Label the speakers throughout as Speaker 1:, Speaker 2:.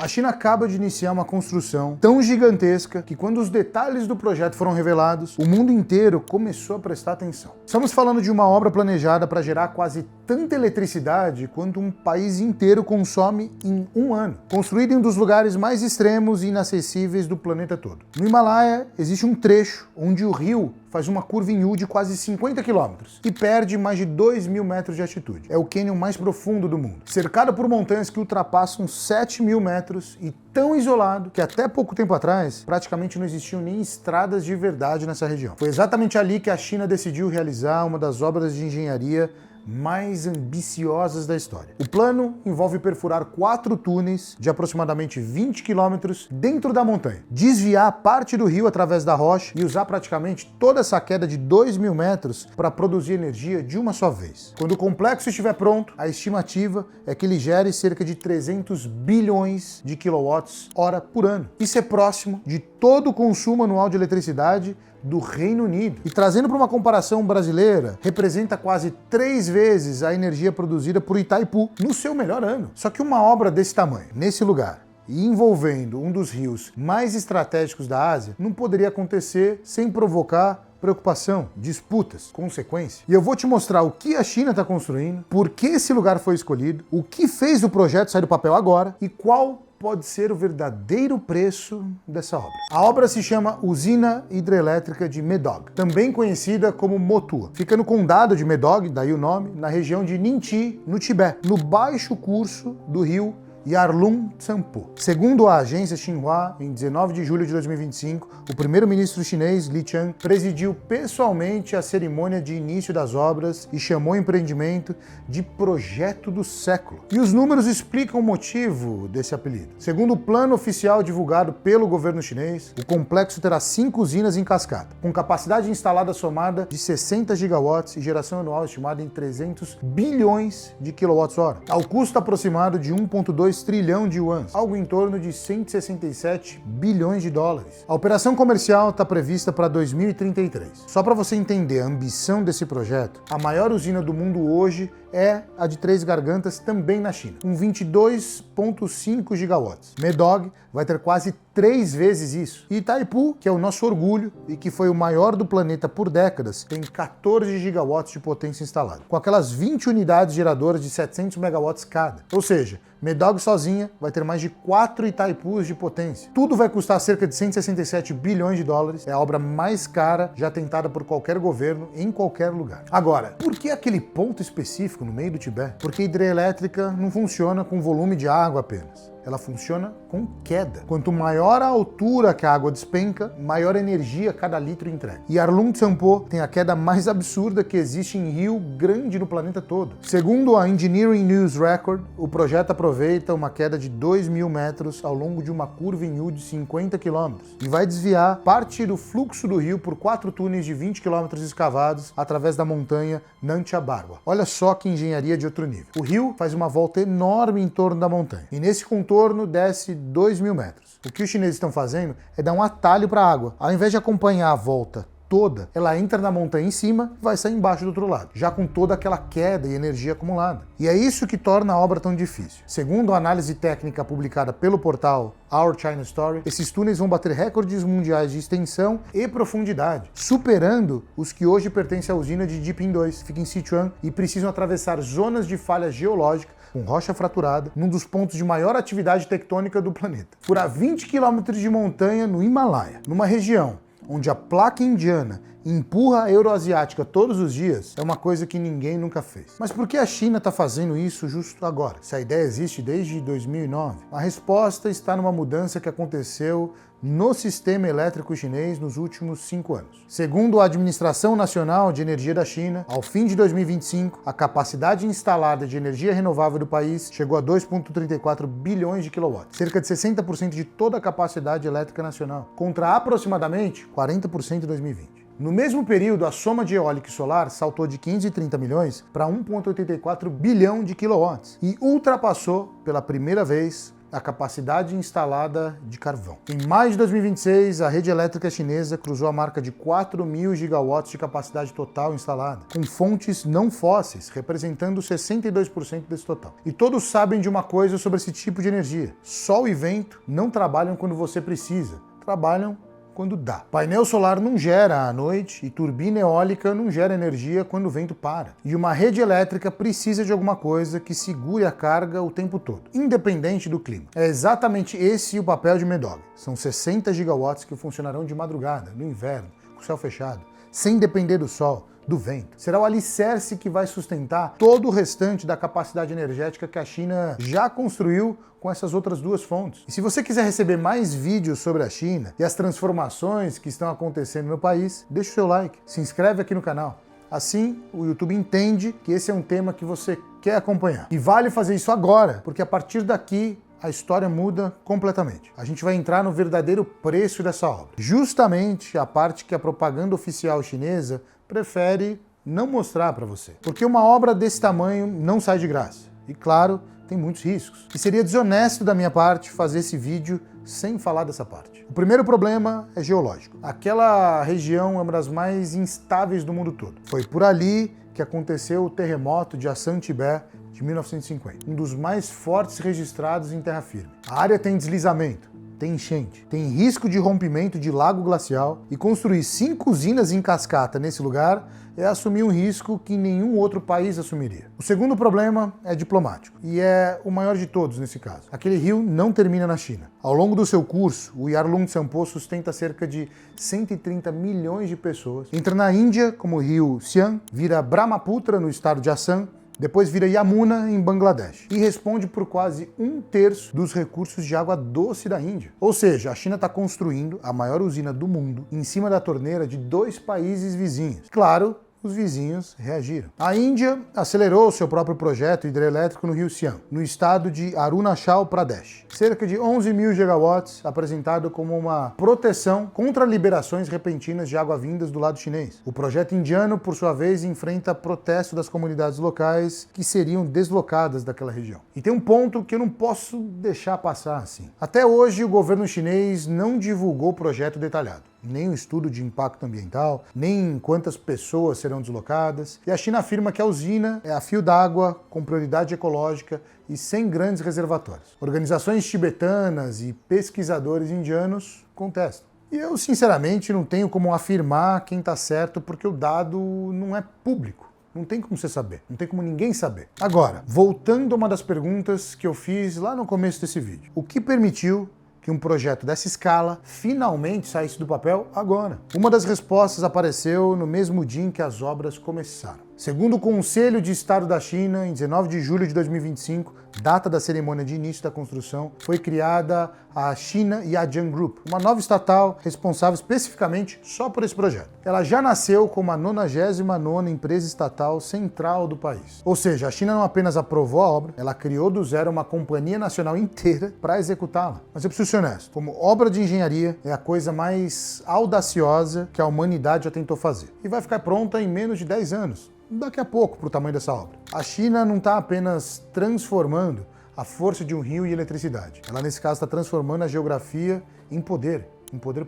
Speaker 1: A China acaba de iniciar uma construção tão gigantesca que quando os detalhes do projeto foram revelados, o mundo inteiro começou a prestar atenção. Estamos falando de uma obra planejada para gerar quase tanta eletricidade quanto um país inteiro consome em um ano. Construída em um dos lugares mais extremos e inacessíveis do planeta todo. No Himalaia, existe um trecho onde o rio faz uma curva em U de quase 50 km e perde mais de 2.000 metros de altitude. É o cânion mais profundo do mundo, cercado por montanhas que ultrapassam 7.000 metros e tão isolado que até pouco tempo atrás praticamente não existiam nem estradas de verdade nessa região. Foi exatamente ali que a China decidiu realizar uma das obras de engenharia mais ambiciosas da história. O plano envolve perfurar 4 túneis de aproximadamente 20 quilômetros dentro da montanha, desviar parte do rio através da rocha e usar praticamente toda essa queda de 2.000 metros para produzir energia de uma só vez. Quando o complexo estiver pronto, a estimativa é que ele gere cerca de 300 bilhões de quilowatts-hora por ano. Isso é próximo de todo o consumo anual de eletricidade do Reino Unido. E trazendo para uma comparação brasileira, representa quase 3 vezes a energia produzida por Itaipu no seu melhor ano. Só que uma obra desse tamanho, nesse lugar, e envolvendo um dos rios mais estratégicos da Ásia, não poderia acontecer sem provocar preocupação, disputas, consequências. E eu vou te mostrar o que a China está construindo, por que esse lugar foi escolhido, o que fez o projeto sair do papel agora e qual pode ser o verdadeiro preço dessa obra. A obra se chama Usina Hidrelétrica de Medog, também conhecida como Motua. Fica no condado de Medog, daí o nome, na região de Ningxi, no Tibete, no baixo curso do rio Yarlung Tsanpo. Segundo a agência Xinhua, em 19 de julho de 2025, o primeiro-ministro chinês Li Qiang presidiu pessoalmente a cerimônia de início das obras e chamou o empreendimento de projeto do século. E os números explicam o motivo desse apelido. Segundo o plano oficial divulgado pelo governo chinês, o complexo terá 5 usinas em cascata, com capacidade instalada somada de 60 gigawatts e geração anual estimada em 300 bilhões de quilowatts-hora, ao custo aproximado de 1,2 trilhão de yuans, algo em torno de 167 bilhões de dólares. A operação comercial está prevista para 2033. Só para você entender a ambição desse projeto, a maior usina do mundo hoje é a de Três Gargantas, também na China, com 22,5 gigawatts. Medog vai ter quase 3 vezes isso. E Itaipu, que é o nosso orgulho e que foi o maior do planeta por décadas, tem 14 gigawatts de potência instalada, com aquelas 20 unidades geradoras de 700 megawatts cada. Ou seja, Medog sozinha vai ter mais de 4 Itaipus de potência. Tudo vai custar cerca de 167 bilhões de dólares. É a obra mais cara já tentada por qualquer governo em qualquer lugar. Agora, por que aquele ponto específico no meio do Tibete? Porque hidrelétrica não funciona com volume de água apenas. Ela funciona com queda. Quanto maior a altura que a água despenca, maior energia cada litro entrega. E Yarlung Tsanpo tem a queda mais absurda que existe em rio grande no planeta todo. Segundo a Engineering News Record, o projeto aproveita uma queda de 2.000 metros ao longo de uma curva em U de 50 km e vai desviar parte do fluxo do rio por 4 túneis de 20 km escavados através da montanha Nangcha Barwa. Olha só que engenharia de outro nível. O rio faz uma volta enorme em torno da montanha e nesse contorno desce 2.000 metros. O que os chineses estão fazendo é dar um atalho para a água. Ao invés de acompanhar a volta toda, ela entra na montanha em cima e vai sair embaixo do outro lado, já com toda aquela queda e energia acumulada. E é isso que torna a obra tão difícil. Segundo a análise técnica publicada pelo portal Our China Story, esses túneis vão bater recordes mundiais de extensão e profundidade, superando os que hoje pertencem à usina de Jiping 2, fica em Sichuan, e precisam atravessar zonas de falha geológica com rocha fraturada, num dos pontos de maior atividade tectônica do planeta. Furar 20 km de montanha no Himalaia, numa região onde a placa indiana empurra a euroasiática todos os dias, é uma coisa que ninguém nunca fez. Mas por que a China está fazendo isso justo agora? Se a ideia existe desde 2009? A resposta está numa mudança que aconteceu no sistema elétrico chinês nos últimos 5 anos. Segundo a Administração Nacional de Energia da China, ao fim de 2025, a capacidade instalada de energia renovável do país chegou a 2,34 bilhões de quilowatts, cerca de 60% de toda a capacidade elétrica nacional, contra aproximadamente 40% em 2020. No mesmo período, a soma de eólica e solar saltou de 530 milhões para 1,84 bilhão de quilowatts e ultrapassou pela primeira vez a capacidade instalada de carvão. Em maio de 2026, a rede elétrica chinesa cruzou a marca de 4.000 gigawatts de capacidade total instalada, com fontes não fósseis, representando 62% desse total. E todos sabem de uma coisa sobre esse tipo de energia: sol e vento não trabalham quando você precisa, trabalham quando dá. Painel solar não gera à noite e turbina eólica não gera energia quando o vento para. E uma rede elétrica precisa de alguma coisa que segure a carga o tempo todo, independente do clima. É exatamente esse o papel de Med-Dog. São 60 gigawatts que funcionarão de madrugada, no inverno, com o céu fechado, sem depender do sol, do vento. Será o alicerce que vai sustentar todo o restante da capacidade energética que a China já construiu com essas outras duas fontes. E se você quiser receber mais vídeos sobre a China e as transformações que estão acontecendo no país, deixa o seu like, se inscreve aqui no canal. Assim, o YouTube entende que esse é um tema que você quer acompanhar. E vale fazer isso agora, porque a partir daqui a história muda completamente. A gente vai entrar no verdadeiro preço dessa obra. Justamente a parte que a propaganda oficial chinesa prefere não mostrar para você. Porque uma obra desse tamanho não sai de graça. E claro, tem muitos riscos. E seria desonesto da minha parte fazer esse vídeo sem falar dessa parte. O primeiro problema é geológico. Aquela região é uma das mais instáveis do mundo todo. Foi por ali que aconteceu o terremoto de Assam-Tibet de 1950, um dos mais fortes registrados em terra firme. A área tem deslizamento, tem enchente, tem risco de rompimento de lago glacial, e construir 5 usinas em cascata nesse lugar é assumir um risco que nenhum outro país assumiria. O segundo problema é diplomático, e é o maior de todos nesse caso. Aquele rio não termina na China. Ao longo do seu curso, o Yarlung Tsanpo sustenta cerca de 130 milhões de pessoas. Entra na Índia, como o rio Siang, vira Brahmaputra no estado de Assam, depois vira Yamuna em Bangladesh e responde por quase 1/3 dos recursos de água doce da Índia. Ou seja, a China está construindo a maior usina do mundo em cima da torneira de 2 países vizinhos. Claro, os vizinhos reagiram. A Índia acelerou seu próprio projeto hidrelétrico no rio Siang, no estado de Arunachal Pradesh. Cerca de 11.000 gigawatts, apresentado como uma proteção contra liberações repentinas de água vindas do lado chinês. O projeto indiano, por sua vez, enfrenta protesto das comunidades locais que seriam deslocadas daquela região. E tem um ponto que eu não posso deixar passar assim. Até hoje, o governo chinês não divulgou o projeto detalhado. Nem um estudo de impacto ambiental, nem quantas pessoas serão deslocadas. E a China afirma que a usina é a fio d'água, com prioridade ecológica e sem grandes reservatórios. Organizações tibetanas e pesquisadores indianos contestam. E eu, sinceramente, não tenho como afirmar quem está certo, porque o dado não é público. Não tem como você saber, não tem como ninguém saber. Agora, voltando a uma das perguntas que eu fiz lá no começo desse vídeo. O que permitiu que um projeto dessa escala finalmente saísse do papel agora? Uma das respostas apareceu no mesmo dia em que as obras começaram. Segundo o Conselho de Estado da China, em 19 de julho de 2025, data da cerimônia de início da construção, foi criada a China Yajiang Group, uma nova estatal responsável especificamente só por esse projeto. Ela já nasceu como a 99ª empresa estatal central do país. Ou seja, a China não apenas aprovou a obra, ela criou do zero uma companhia nacional inteira para executá-la. Mas eu preciso ser honesto, como obra de engenharia é a coisa mais audaciosa que a humanidade já tentou fazer. E vai ficar pronta em menos de 10 anos. Daqui a pouco, para o tamanho dessa obra. A China não está apenas transformando a força de um rio em eletricidade. Ela, nesse caso, está transformando a geografia em poder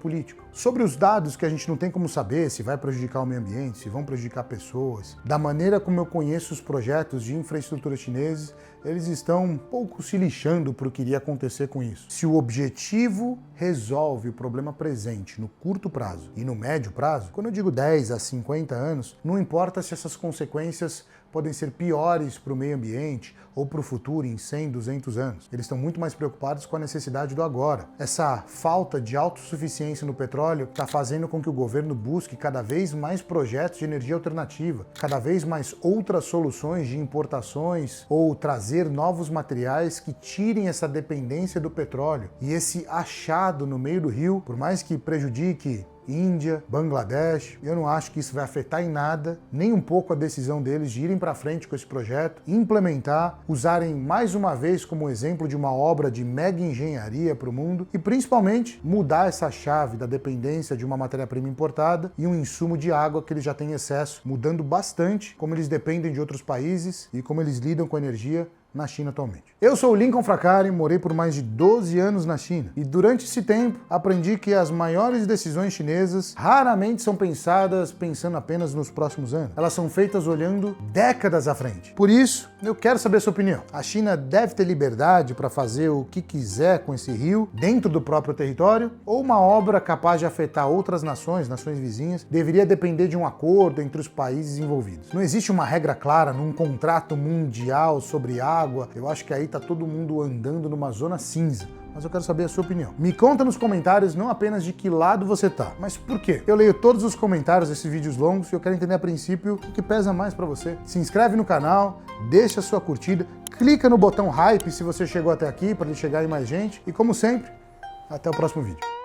Speaker 1: político. Sobre os dados que a gente não tem como saber se vai prejudicar o meio ambiente, se vão prejudicar pessoas, da maneira como eu conheço os projetos de infraestrutura chineses, eles estão um pouco se lixando para o que iria acontecer com isso. Se o objetivo resolve o problema presente no curto prazo e no médio prazo, quando eu digo 10 a 50 anos, não importa se essas consequências podem ser piores para o meio ambiente ou para o futuro em 100, 200 anos. Eles estão muito mais preocupados com a necessidade do agora. Essa falta de autossuficiência no petróleo está fazendo com que o governo busque cada vez mais projetos de energia alternativa, cada vez mais outras soluções de importações ou trazer novos materiais que tirem essa dependência do petróleo. E esse achado no meio do rio, por mais que prejudique Índia, Bangladesh, eu não acho que isso vai afetar em nada, nem um pouco a decisão deles de irem para frente com esse projeto, implementar, usarem mais uma vez como exemplo de uma obra de mega engenharia para o mundo e principalmente mudar essa chave da dependência de uma matéria-prima importada e um insumo de água que eles já têm excesso, mudando bastante como eles dependem de outros países e como eles lidam com a energia na China atualmente. Eu sou o Lincoln Fracari, morei por mais de 12 anos na China e durante esse tempo aprendi que as maiores decisões chinesas raramente são pensadas pensando apenas nos próximos anos. Elas são feitas olhando décadas à frente. Por isso, eu quero saber a sua opinião. A China deve ter liberdade para fazer o que quiser com esse rio dentro do próprio território? Ou uma obra capaz de afetar outras nações vizinhas, deveria depender de um acordo entre os países envolvidos? Não existe uma regra clara num contrato mundial sobre água. Eu acho que aí tá todo mundo andando numa zona cinza. Mas eu quero saber a sua opinião. Me conta nos comentários não apenas de que lado você tá, mas por quê? Eu leio todos os comentários desses vídeos longos e eu quero entender a princípio o que pesa mais pra você. Se inscreve no canal, deixa a sua curtida, clica no botão hype se você chegou até aqui para ele chegar em mais gente e como sempre, até o próximo vídeo.